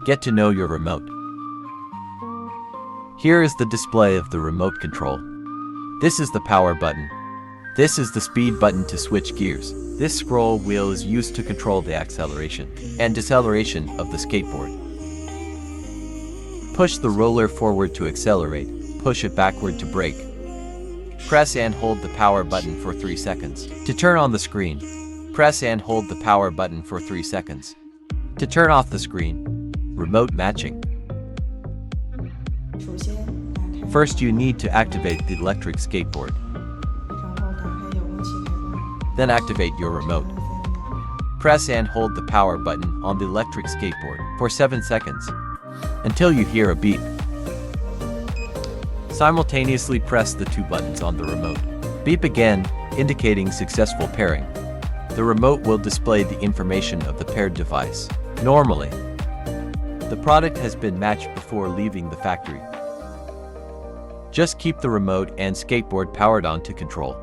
Get to know your remote. Here is the display of the remote control. This is the power button. This is the speed button to switch gears. This scroll wheel is used to control the acceleration and deceleration of the skateboard. Push the roller forward to accelerate, push it backward to brake. Press and hold the power button for 3 seconds. To turn on the screen, press and hold the power button for 3 seconds. To turn off the screen, remote matching. First, you need to activate the electric skateboard. Then activate your remote. Press and hold the power button on the electric skateboard for 7 seconds until you hear a beep. Simultaneously press the 2 buttons on the remote. Beep again, indicating successful pairing. The remote will display the information of the paired device. Normally, the product has been matched before leaving the factory. Just keep the remote and skateboard powered on to control.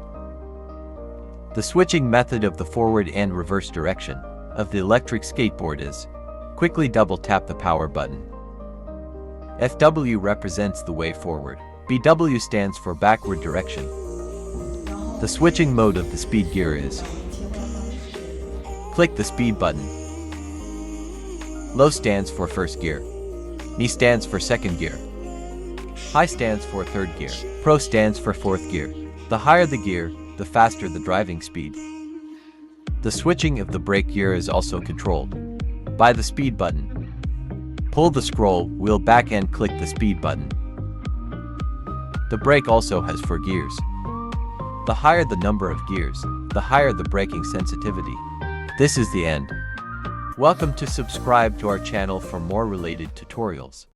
The switching method of the forward and reverse direction of the electric skateboard is quickly double tap the power button. FW represents the way forward. BW stands for backward direction. The switching mode of the speed gear is click the speed button. Low stands for first gear. Me stands for second gear. High stands for third gear. Pro stands for fourth gear. The higher the gear, the faster the driving speed. The switching of the brake gear is also controlled by the speed button. Pull the scroll wheel back and click the speed button. The brake also has 4 gears. The higher the number of gears, the higher the braking sensitivity. This is the end. Welcome to subscribe to our channel for more related tutorials.